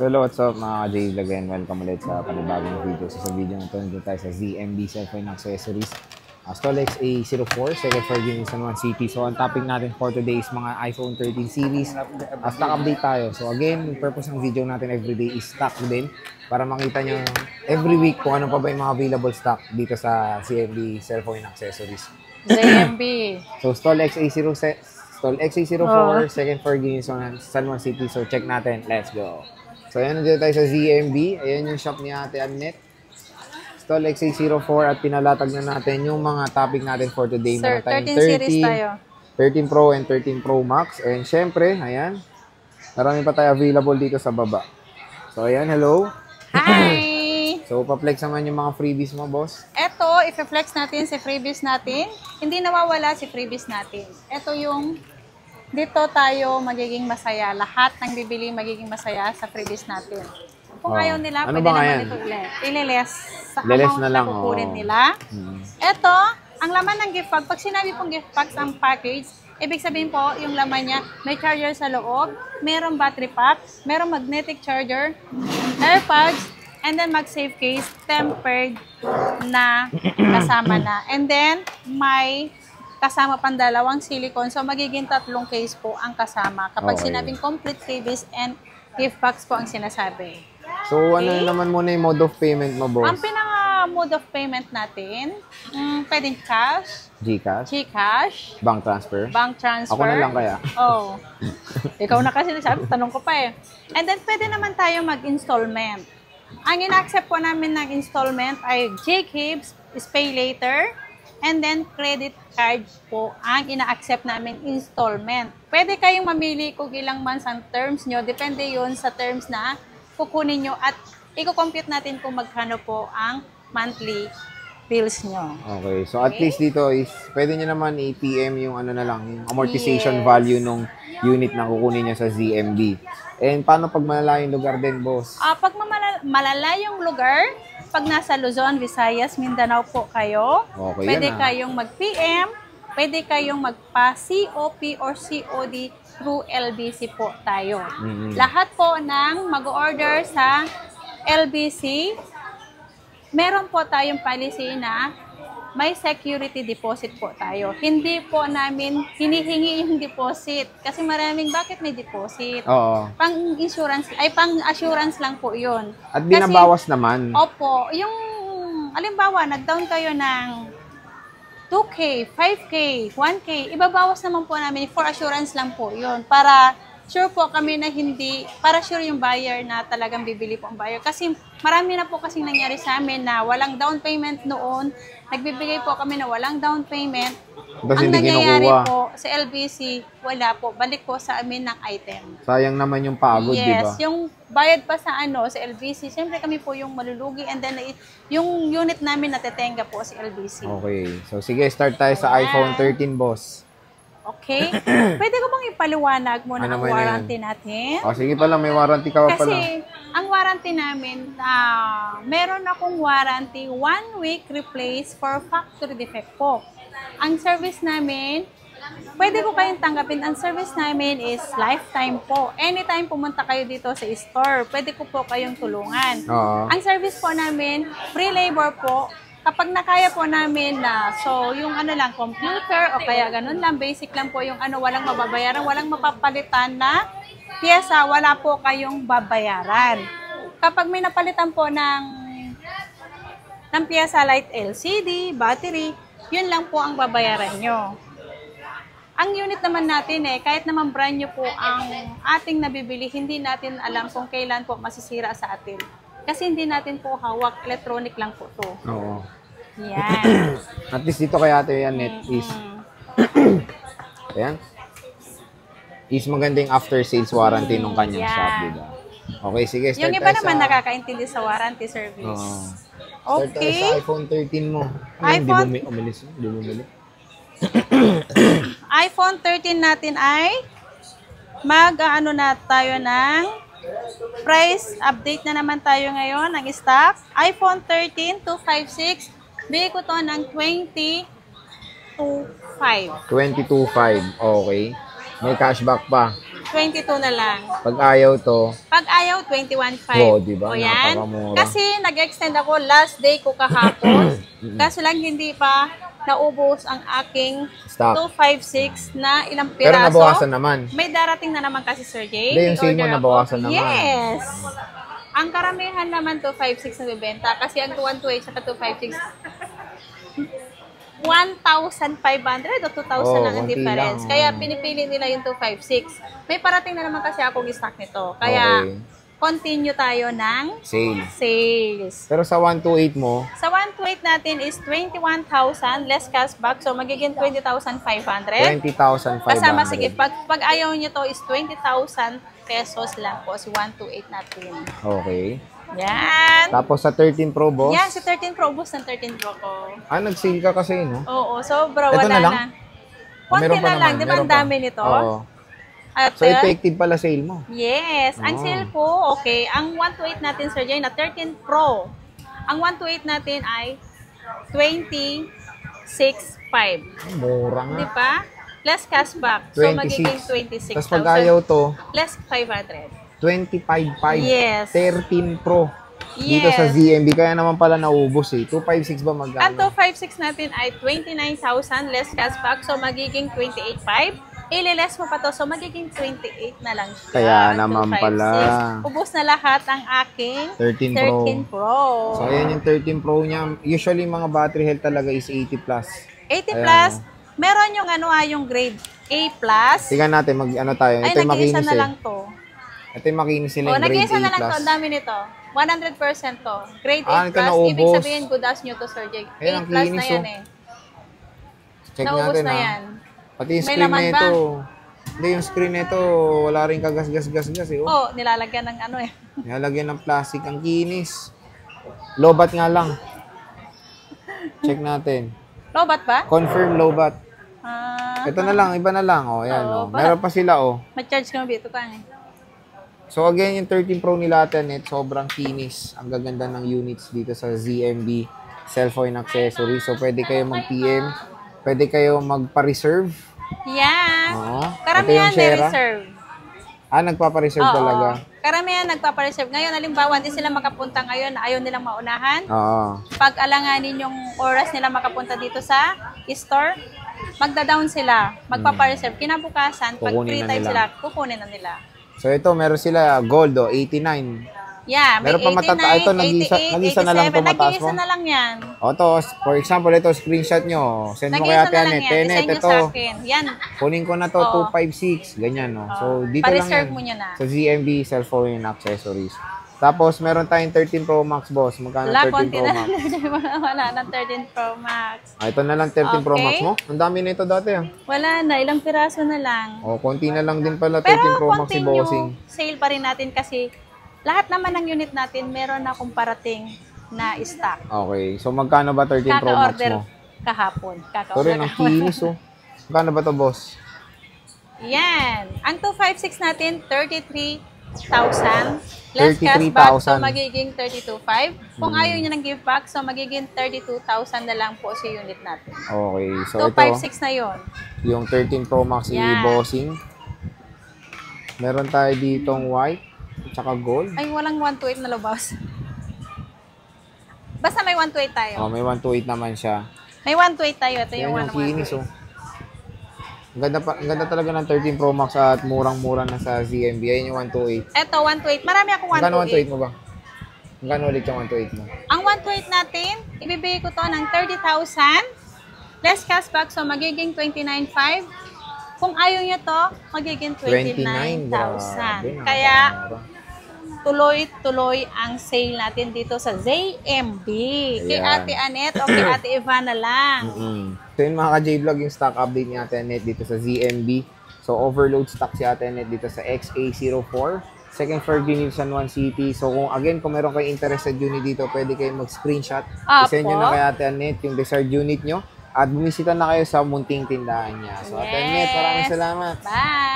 So hello, what's up mga ka-J-Vlog and welcome ulit sa panibagong video. So sa video na ito, nandito tayo sa ZMB Cellphone Accessories. Stolex A04, second for Gin San Juan City. So ang topic natin for today is mga iPhone 13 series. Stock update tayo. So again, yung purpose ng video natin everyday is stock din. Para makita nyo every week kung ano pa ba yung mga available stock dito sa ZMB Cellphone Accessories. ZMB. So Stolex A04, second for Gin San Juan City. So check natin. Let's go. So, ayan, nandito tayo sa ZMB. Ayan yung shop ni Ate Annette. Stolex A04 at pinalatag na natin yung mga topic natin for today. Sir, 13 series tayo. 13 Pro and 13 Pro Max. And syempre, ayan, marami pa tayo available dito sa baba. So, ayan, hello. Hi! So, pa-flex naman yung mga freebies mo, boss. Ito, i-flex natin si freebies natin. Hindi nawawala si freebies natin. Ito yung dito tayo magiging masaya. Lahat ng bibili magiging masaya sa freebies natin. Kung ayaw nila, ano pwede ba naman ito i-less sa Liles amount na lang, na kukunin nila. Ito, ang laman ng gift bag. Pag sinabi pong gift bags ang package, ibig sabihin po, yung laman niya, may charger sa loob, merong battery pack, merong magnetic charger, AirPods, and then mag-save case, tempered na kasama na. And then, may kasama pang dalawang silicone. So, magiging 3 case po ang kasama. Kapag sinabing complete freebies and gift box po ang sinasabi. So, ano naman muna yung mode of payment mo, boss? Ang pinaka-mode of payment natin, pwedeng cash, GCash, bank transfer. bank transfer. Ako na lang kaya. Oh. Ikaw na kasi nasabi, tanong ko pa eh. And then, pwede naman tayo mag-installment. Ang ina-accept po namin ng installment ay GCash, Pay Later, and then, credit card po ang ina-accept namin installment. Pwede kayong mamili kung ilang months ang terms nyo. Depende yun sa terms na kukunin nyo at i-compute natin kung magkano po ang monthly bills nyo. Okay. So, at least dito is, pwede nyo naman i-PM yung ano na lang, yung amortization value nung unit na kukunin nyo sa ZMB. And paano pag malalayong lugar din, boss? Pag malalayong lugar, pag nasa Luzon, Visayas, Mindanao po kayo, Okay, pwede kayong mag-PM, pwede kayong magpa-COP or COD through LBC po tayo. Lahat po ng mag-order sa LBC, meron po tayong policy na may security deposit po tayo. Hindi po namin hinihingi yung deposit. Kasi maraming bakit may deposit. Oo. Pang-assurance lang po yun. At binabawas naman. Opo. Yung, alimbawa, nag-down kayo ng 2K, 5K, 1K, ibabawas naman po namin for assurance lang po yun. Para sure po kami na hindi, para sure yung buyer na talagang bibili po ang buyer. Kasi marami na po kasing nangyari sa amin na walang down payment noon. Nagbibigay po kami na walang down payment. Tapos Ang hindi nangyayari kinukuha. po sa LBC, wala po. Balik po sa amin ng item. Sayang naman yung pagod, di ba? Yes, yung bayad pa sa sa LBC, siyempre kami po yung malulugi and then yung unit namin natetenga po sa LBC. Okay. So, sige, start tayo sa iPhone 13, boss. Okay? Pwede ko bang ipaliwanag muna Ano ang man warranty natin? O, sige pala, may warranty ka pa pala. Kasi, ang warranty namin, meron akong warranty 1 week replace for factory defect po. Ang service namin, pwede ko kayong tanggapin. Ang service namin is lifetime po. Anytime pumunta kayo dito sa store, pwede ko po kayong tulungan. Oo. Ang service po namin, free labor po. Kapag nakaya po namin na, so yung lang, computer o kaya ganun lang, basic lang po yung walang mababayaran, walang mapapalitan na pyesa, wala po kayong babayaran. Kapag may napalitan po ng pyesa like LCD, battery, yun lang po ang babayaran nyo. Ang unit naman natin kahit naman brand new po ang ating nabibili, hindi natin alam kung kailan po masisira sa atin. Kasi hindi natin po hawak, electronic lang po to. Oo. Yan. At least dito kay Ate Annette is, ayan, is magandang after sales warranty nung kanyang shop, diba? Okay, sige, start Yung iba tayo naman sa... nakakaintindi sa warranty service. Start tayo sa iPhone 13 mo. iPhone? Hindi umalis. Hindi bumili. iPhone 13 natin ay na tayo ng price update na naman tayo ngayon ng stock. iPhone 13 256, bigay ko to ng 22.5. 22.5. Okay. May cashback pa. 22 na lang. Pag ayaw to, Pag ayaw, 21.5. oh, di ba? O yan. Napakamura. Kasi nag-extend ako last day ko kahapon. Kaso lang hindi pa naubos ang aking Stock. 256 na ilang Pero piraso. nabawasan naman. May darating na naman kasi, Sir Jay. Hindi, yung sale mo Order ako. nabawasan naman. Yes. Ang karamihan naman 256 na bibenta kasi ang 128 at 256 1,500 o 2,000 lang ang konti difference. lang. Kaya pinipili nila yung 256. May parating na naman kasi akong stock nito. Kaya Okay. continue tayo ng Sale. sales. Pero sa 128 mo, Sa 128 natin is 21,000 less cashback. So magiging 20,500. 20,500. Kasama, sige, pag ayaw nyo to is 20,000 pesos lang po si 128 natin. Okay. Yan. Tapos sa 13 Pro, boss? Yan, si 13 Pro, boost ng 13 Pro ko. Nag-sale ka kasi, no? Oo, sobra, Ito wala na lang? na. Konti Meron pa na lang, naman, di ba meron ang pa. dami nito? Oo. At, So, effective pala sale mo. yes, ang Oh. sale po, okay, ang 128 natin, Sir Jay, na 13 Pro, ang 128 natin ay 26,500. Mura nga. Di ba? Less cashback. So, 26. magiging 26,000. Tapos pag ayaw to, Less 500. 25,500. Yes. 13 Pro. Dito Yes. sa ZMB. Kaya naman pala naubos eh. 256 ba Ang magkano? 256 natin ay 29,000 less cashback. So, magiging 28,500. Ililess mo pa to. So, magiging 28 na lang siya. Kaya Ang naman 256. pala. Ubus na lahat ang aking 13 Pro. 13 Pro. So, ayan yung 13 Pro niya. Usually, mga battery health talaga is 80 plus. 80 Ayan. plus. Meron yung yung grade A plus. Tingnan natin, mag-ano tayo. Ay, Ito yung nag-iisa makinis na eh. lang to. Ito yung makinis nila Oh, yung grade nag-iisa A na lang to. plus. Ang dami nito. 100% to. Grade Ah, 8 ito plus. naubos. Ibig sabihin, good as nyo to, Sir Jay. Ayan, 8 ang plus na kinis, yan oh. eh. Check Naubos natin na ha. yan. Pati yung May screen laman nito. Hindi, yung screen nito, wala rin kagas-gas-gas-gas eh. Oh. Oh, nilalagyan ng ano eh. Nilalagyan ng plastic. Ang kinis. Lobat nga lang. Check natin. Lobat ba? Confirm lobat. Ah, Ito na lang, iba na lang. Oh, ayan, oh. Meron pa sila, oh. ma-charge ka mo dito ka eh. So again, yung 13 Pro nila Net, sobrang kinis. Ang gaganda ng units dito sa ZMB cellphone accessory. So pwede kayo mag-PM, pwede kayo magpa-reserve. Yan. Oo. Karamihan Ito yung Shera. reserve. Nagpapa-reserve Oo. talaga. Karamihan nagpapa-reserve. Ngayon, halimbawa, hindi sila makapunta ngayon, ayaw nilang maunahan. Oo. Pag alanganin yung oras nila makapunta dito sa store, magda-down sila, magpapa-reserve. Kinabukasan, pag Kukunin free na time nila. sila, kukunin na nila. So ito, meron sila gold, 89. Yeah, may Meron pa 89, ito, nag-isa na lang 87. ito mataas Nag-iisa mo. na lang yan. O to, for example, ito, screenshot nyo. Send mo kay Nag-iisa Ate na lang Anet. yan. Tenet, Design nyo ito. sa akin. Yan. Kunin ko na to, Oo. 256. Ganyan, no? So, dito lang Pa-reserve yan. mo nyo na. Sa ZMB cellphone and accessories. Tapos, meron tayong 13 Pro Max, boss. Magkano Wala, 13 konti Pro na Max? lang. Wala na 13 Pro Max. Ito na lang 13 Pro Okay. Max mo. Ang dami na ito dati, ah. Wala na, ilang piraso na lang. O, konti na lang din pala 13 Pero Pro Max si Bossing. continue sale pa rin natin kasi lahat naman ng unit natin meron na akong parating na stock. Okay. So, magkano ba 13 Pro Max Kaka-order mo? kahapon. Ito rin, ang kinis, oh. Magkano ba to, boss? Yan. Ang 256 natin, 33,000. Less cashback, so 33,000. magiging 32,500. Kung ayaw nyo ng give back, so magiging 32,000 na lang po si unit natin. Okay. So, ito, 256 na yon. yung 13 Pro Max si Yan. Bossing. Meron tayo ditong white, tsaka gold. Ay, walang 128 na lubos. Basta may 128 tayo. Oh, may 128 naman siya. May 128 tayo. Ito Yan yung yung kinis, 128. oh. Ang ganda talaga ng 13 Pro Max at murang-mura na sa ZMB. Ayan yung 128. Ito, 128. Marami akong Magkano 128. 128 mo ba? Magkano ulit yung 128 mo? Ang 128 natin, ibibigay ko to ng 30,000. Less cashback, so magiging 29,500. Kung ayaw nyo to, magiging 29,000. Grabe, Kaya, napakamura. tuloy-tuloy ang sale natin dito sa ZMB. Kay Ayan. Ate Anet o kay Ate Ivana lang. So yun mga ka-J-Vlog, yung stock update ni Ate Anet dito sa ZMB. So overload stock si Ate Anet dito sa XA04. Second floor unit San Juan City. So kung meron kayong interested unit dito, pwede kayong mag-screenshot. I-send nyo na kay Ate Anet yung desired unit nyo. At bumisita na kayo sa munting tindahan niya. So Ate Anet, maraming salamat. Bye!